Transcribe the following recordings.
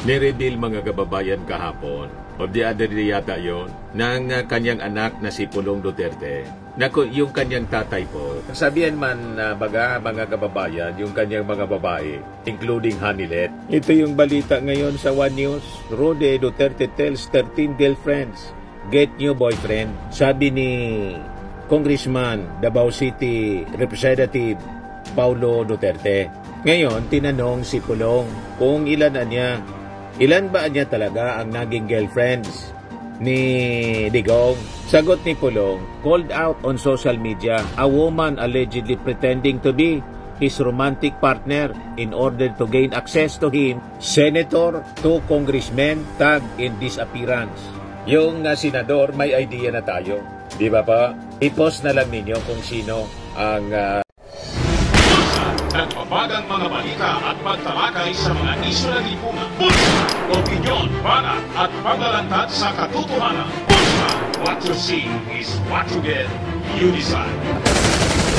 Nireveal mga kababayan kahapon, o the other day yata yun, ng kanyang anak na si Pulong Duterte. Naku, yung kanyang tatay po, sabihan man baga mga kababayan, yung kanyang mga babae, including Hanilet. Ito yung balita ngayon sa One News. Rode Duterte tells 13 girlfriends, get new boyfriend. Sabi ni Congressman Davao City Representative Paulo Duterte. Ngayon, tinanong si Pulong kung ilan ba niya talaga ang naging girlfriends ni Digong. Sagot ni Pulong, called out on social media a woman allegedly pretending to be his romantic partner in order to gain access to him, senator, 2 congressmen, tag in disappearance. Yung senador, may idea na tayo. Di ba pa? I-post na lang ninyo kung sino ang nagpapagang mga balita at pagtalakay sa mga isyu ng lipunan. Bulsa! Opinyon, banat at paglalantad sa katotohanan. Bulsa! What you see is what you get. You decide.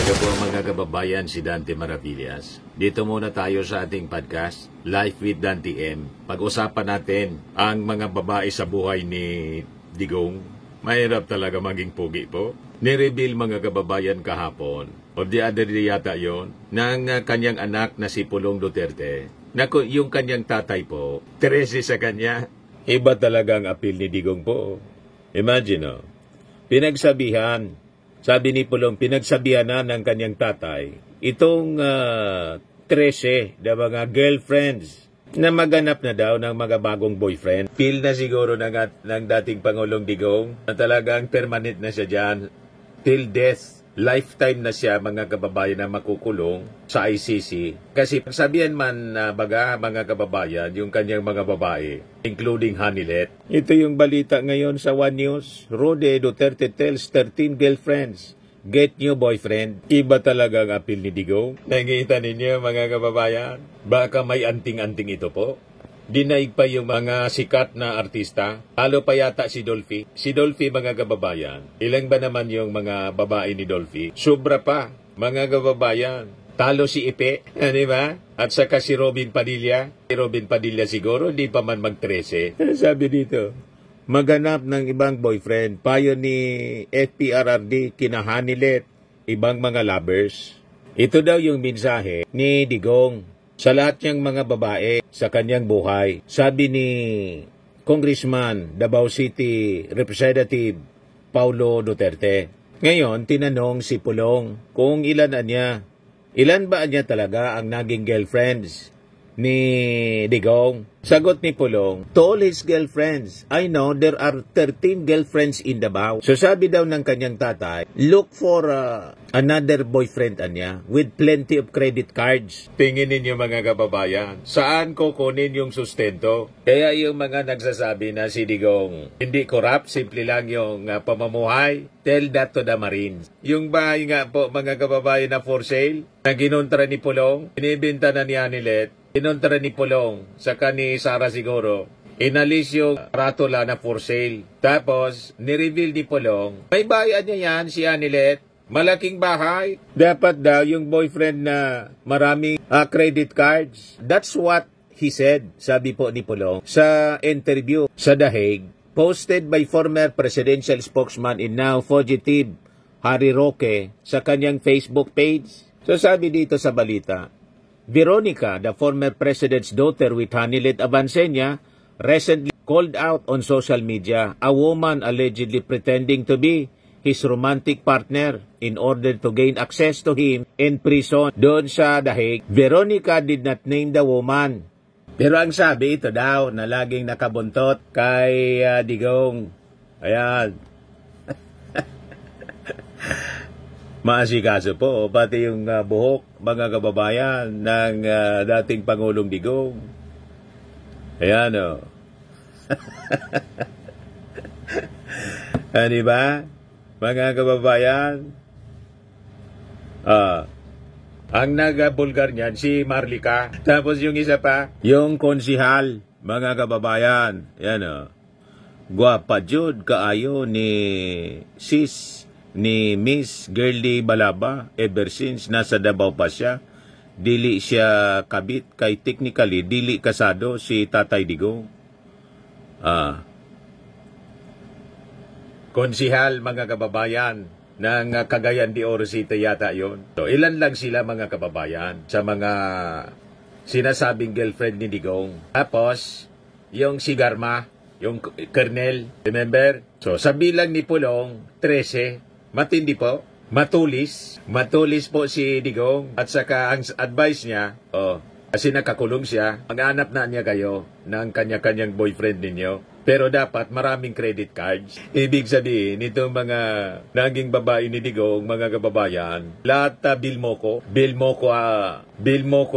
Ito po mga kababayan, si Dante Maravillas. Dito muna tayo sa ating podcast, Life with Dante M. Pag-usapan natin ang mga babae sa buhay ni Digong. Mahirap talaga maging pugi po. Nireveal mga kababayan kahapon, o the other day yata yun, ng kanyang anak na si Pulong Duterte. Naku, yung kanyang tatay po, 13 sa kanya. Iba talaga ang appeal ni Digong po. Imagine, pinagsabihan, sabi ni Pulong, pinagsabihan na ng kanyang tatay, itong 13 na mga girlfriends na maganap na daw ng mga bagong boyfriend. Feel na siguro ng dating Pangulong Digong na talagang permanent na siya dyan. Till death, lifetime na siya mga kababayan na makukulong sa ICC. Kasi sabihan man baga mga kababayan, yung kanyang mga babae, including Hanilet. Ito yung balita ngayon sa One News. Rode Duterte tells 13 girlfriends, get new boyfriend. Iba talaga ang appeal ni Digong. Nakikita ninyo mga kababayan? Baka may anting-anting ito po. Dinaig pa yung mga sikat na artista. Halo pa yata si Dolphy. Si Dolphy mga kababayan. Ilang ba naman yung mga babae ni Dolphy? Sobra pa mga kababayan. Talo si Ipe, di ba? At saka si Robin Padilla. Si Robin Padilla siguro hindi pa man mag-13. Sabi dito, maganap ng ibang boyfriend. Payo ni FPRRD, kina Hanilet, ibang mga lovers. Ito daw yung mensahe ni Digong sa lahat niyang mga babae sa kanyang buhay. Sabi ni Congressman Davao City Representative Paulo Duterte. Ngayon, tinanong si Pulong kung ilan ba niya talaga ang naging girlfriends ni Digong. Sagot ni Pulong, to all his girlfriends, I know there are 13 girlfriends in Davao. So sabi daw ng kanyang tatay, look for another boyfriend niya with plenty of credit cards. Tingin ninyo mga kababayan, saan kukunin yung sustento? Kaya yung mga nagsasabi na si Digong hindi corrupt, simple lang yung pamamuhay, tell that to the Marines. Yung bahay nga po mga kababayan na for sale, na ginuntra ni Pulong, inibenta na ni Hanilet, inuntra ni Pulong, saka ni Sara siguro, inalis yung ratula na for sale. Tapos, nireveal ni Pulong, may bayan niya yan, si Hanilet, malaking bahay. Dapat daw yung boyfriend na maraming credit cards. That's what he said, sabi po ni Pulong. Sa interview sa The Hague, posted by former presidential spokesman and now fugitive Harry Roque sa kanyang Facebook page. So sabi dito sa balita, Veronica, the former president's daughter with Hanilet Abansenya, recently called out on social media a woman allegedly pretending to be his romantic partner in order to gain access to him in prison doon sa The Hague. Veronica did not name the woman. Pero ang sabi ito daw na laging nakabuntot kay Digong. Ayan. Maasikaso po, pati yung buhok, mga kababayan, ng dating Pangulong Digong. Ayan o. Di ba? Mga kababayan, ang nag-bulgar niyan, si Marlica. Tapos yung isa pa, yung konsihal, mga kababayan. Ayan o. Guwapa jud kaayo ni Sis ni Miss Girlie Balaba ever since nasa Davao pa siya. dili siya kabit, kay technically, dili kasado si Tatay Digong. Konsihal, mga kababayan, ng Cagayan de Oro City yata yon. So, ilan lang sila, mga kababayan, sa mga sinasabing girlfriend ni Digong. Tapos, yung si Garma, yung Colonel, remember? So, sa bilang ni Pulong, 13, matindi po, matulis po si Digong. At saka, ang advice niya, kasi nakakulong siya, mag-hanap na niya kayo ng kanya-kanyang boyfriend ninyo. Pero dapat maraming credit cards. Ibig sabihin, itong mga naging babae ni Digong, mga kababayan, lahat bill mo ko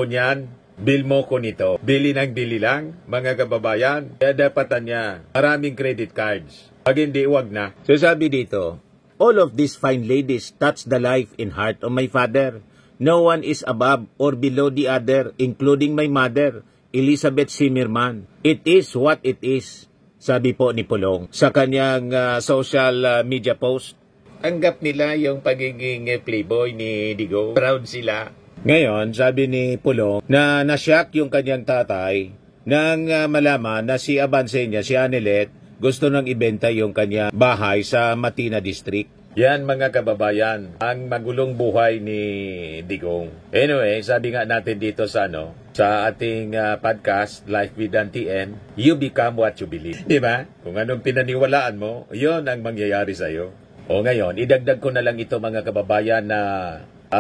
niyan, bill mo ko nito. Bili ng bili lang, mga kababayan. Kaya dapatan niya maraming credit cards. Pag hindi, wag na. So sabi dito, all of these fine ladies touch the life and heart of my father. No one is above or below the other, including my mother, Elizabeth Zimmerman. It is what it is. Sabi po ni Pulong sa kanyang social media post. Anggap nila yung pagiging playboy ni Digong. Proud sila. Ngayon, sabi ni Pulong na nasyak yung kanyang tatay nang malaman na si Abansenya, si Anelet, gusto nang ibenta yung kanyang bahay sa Matina District. Yan, mga kababayan, ang magulong buhay ni Digong. Anyway, sabi nga natin dito sa ating podcast, Life with Dante M, you become what you believe. Diba? Kung anong pinaniwalaan mo, yon ang mangyayari sa'yo. O ngayon, idagdag ko na lang ito, mga kababayan, na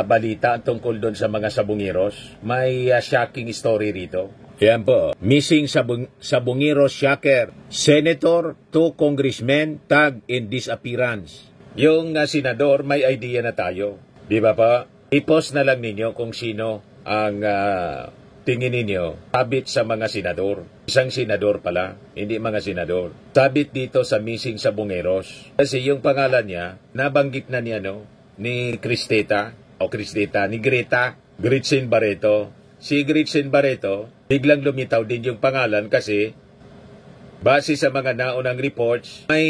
balita tungkol doon sa mga sabungiros. May shocking story rito. Yan po. Missing sabungiros shocker. Senator, 2 congressmen tag in disappearance. Yung senador, may idea na tayo. Di ba pa? I-post na lang ninyo kung sino ang tingin ninyo sabit sa mga senador. Isang senador pala, hindi mga senador. Sabit dito sa missing sabungeros. Kasi yung pangalan niya, nabanggit na niya ni ni Greta, Gretchen Barreto. Si Gretchen Barreto, biglang lumitaw din yung pangalan kasi base sa mga naunang reports, may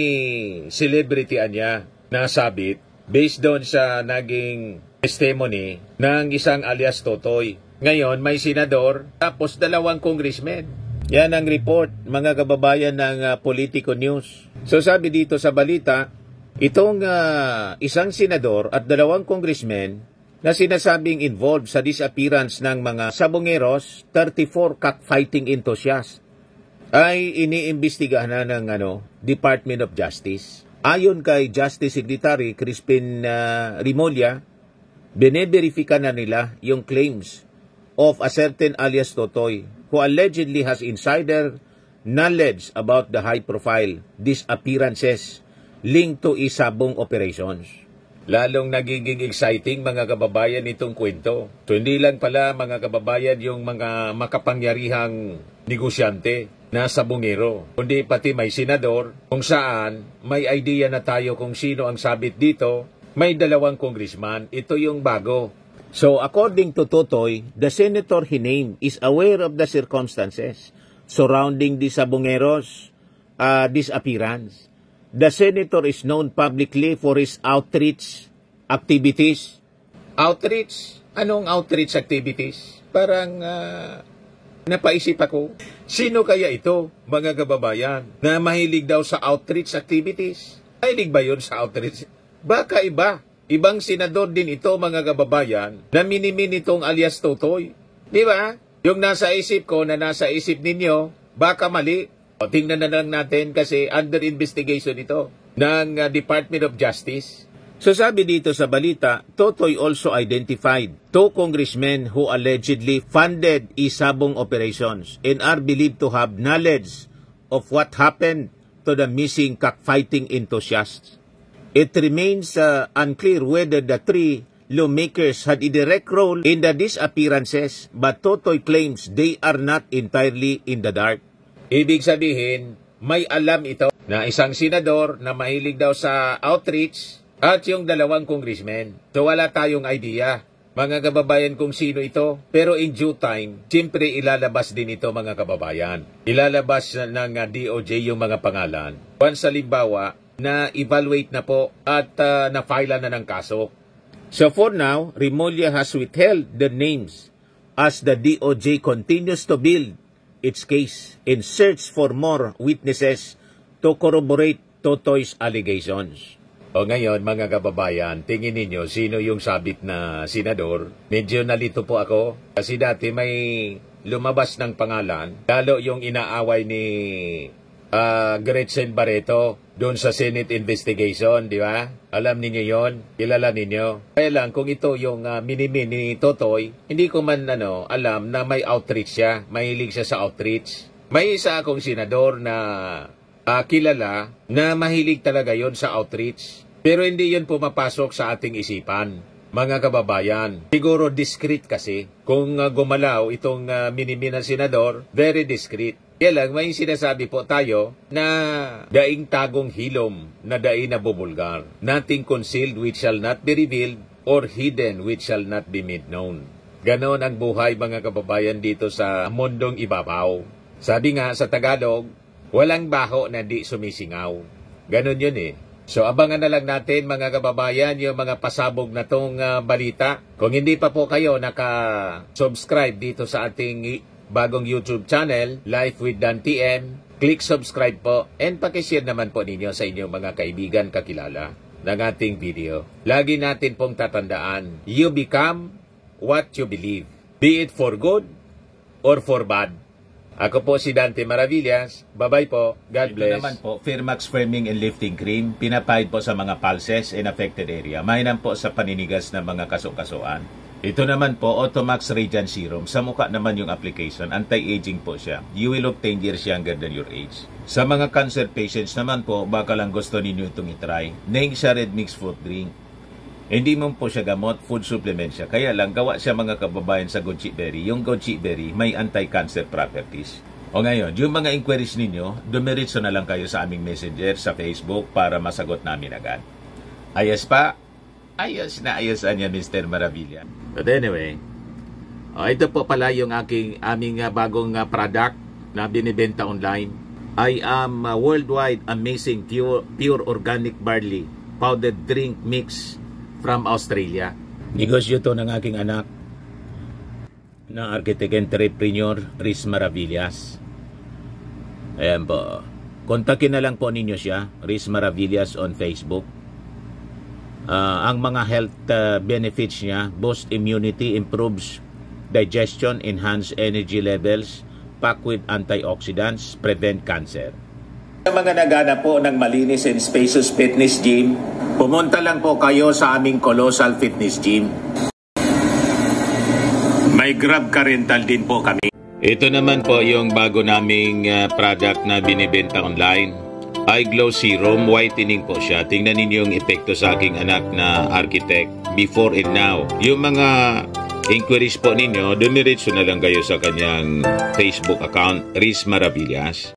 celebrity niya nasabit based doon sa naging testimony ng isang alias Totoy. Ngayon, may senador, tapos 2 congressmen. Yan ang report, mga kababayan ng Politico News. So sabi dito sa balita, itong isang senador at 2 congressmen na sinasabing involved sa disappearance ng mga sabongeros, 34 cockfighting enthusiasts, ay iniimbestigahan na ng Department of Justice. Ayon kay Justice Secretary Crispin Rimulya, bine-verify na nila yung claims of a certain alias Totoy who allegedly has insider knowledge about the high-profile disappearances linked to isabong operations. Lalong nagiging exciting, mga kababayan, itong kwento. So hindi lang pala, mga kababayan, yung mga makapangyarihang negosyante na sabungero, kundi pati may senador kung saan may idea na tayo kung sino ang sabit dito. May 2 congressman. Ito yung bago. So according to Totoy, the senator he named is aware of the circumstances surrounding the sabungeros disappearance. The senator is known publicly for his outreach activities. Outreach? Anong outreach activities? Parang napaisip ako, sino kaya ito, mga kababayan, na mahilig daw sa outreach activities? Mahilig ba yun sa outreach? Baka iba. Ibang senador din ito, mga kababayan, na minimin itong alias Totoy. Di ba? Yung nasa isip ko na nasa isip ninyo, baka mali. O, tingnan na lang natin kasi under investigation ito ng Department of Justice. So sabi dito sa balita, Totoy also identified 2 congressmen who allegedly funded isabong operations and are believed to have knowledge of what happened to the missing cockfighting enthusiasts. It remains unclear whether the 3 lawmakers had a direct role in the disappearances, but Totoy claims they are not entirely in the dark. Ibig sabihin, may alam ito na isang senador na mahilig daw sa outreach at yung 2 congressmen. So wala tayong idea, mga kababayan, kung sino ito. Pero in due time, siyempre ilalabas din ito, mga kababayan. Ilalabas ng DOJ yung mga pangalan. Once halimbawa, na evaluate na po at na-file na ng kaso. So for now, Rimulya has withheld the names as the DOJ continues to build its case in search for more witnesses to corroborate Totoy's allegations. O ngayon, mga kababayan, tingin ninyo sino yung sabit na senador? Medyo nalito po ako kasi dati may lumabas ng pangalan, lalo yung inaaway ni Gretchen Barreto doon sa Senate investigation, di ba? Alam ninyo yon, kilala ninyo. Kaya lang, kung ito yung mini-mini ni Totoy, hindi ko man alam na may outreach siya, mahilig siya sa outreach. May isa akong senador na kilala na mahilig talaga yon sa outreach. Pero hindi yun pumapasok sa ating isipan, mga kababayan. Siguro discreet kasi. Kung gumalaw itong mini-mini na senador, very discreet. Kaya lang, may sinasabi po tayo na daing tagong hilom na daing nabubulgar. Nothing concealed which shall not be revealed or hidden which shall not be made known. Ganon ang buhay, mga kababayan, dito sa mundong ibabaw. Sabi nga sa Tagalog, walang baho na di sumisingaw. Ganon yun eh. So abangan na lang natin, mga kababayan, yung mga pasabog na tong balita. Kung hindi pa po kayo naka-subscribe dito sa ating bagong YouTube channel, Life with Dan TM, click subscribe po and pakishare naman po ninyo sa inyong mga kaibigan kakilala ng ating video. Lagi natin pong tatandaan, you become what you believe, be it for good or for bad. Ako po si Dante Maravillas. Bye-bye po. God bless. Ito naman po, Firmax Firming and Lifting Cream. Pinapahid po sa mga pulses in affected area. Mainam po sa paninigas ng mga kasukasuan. Ito naman po, Automax Radiant Serum. Sa mukha naman yung application. Anti-aging po siya. You will look 10 years younger than your age. Sa mga cancer patients naman po, baka lang gusto ninyo itong itry. Neng siya Red Mix Fruit Drink. Hindi mo po siya gamot, food supplement siya. Kaya lang, gawa siya, mga kababayan, sa goji berry. Yung goji berry, may anti-cancer properties. O ngayon, yung mga inquiries ninyo, dumiritso na lang kayo sa aming messenger sa Facebook para masagot namin agad. Ayos pa? Ayos na ayos niya, Mr. Maravilla. But anyway, ito po pala yung aming bagong product na binibenta online. I am worldwide amazing pure organic barley powdered drink mix from Australia. Negosyo to ng aking anak na architect entrepreneur Riz Maravillas. Ayan po. Kontakin na lang po ninyo siya, Riz Maravillas on Facebook. Ang mga health benefits niya, boost immunity, improves digestion, enhance energy levels, packed with antioxidants, prevent cancer. Sa mga nagana po ng malinis and spacious fitness gym, pumunta lang po kayo sa aming Colossal Fitness Gym. May Grab car rental din po kami. Ito naman po yung bago naming product na binibenta online. Eye Glow Serum, whitening po siya. Tingnan ninyo yung epekto sa aking anak na architect before and now. Yung mga inquiries po ninyo, dumiretso na lang kayo sa kanyang Facebook account, Riz Maravillas.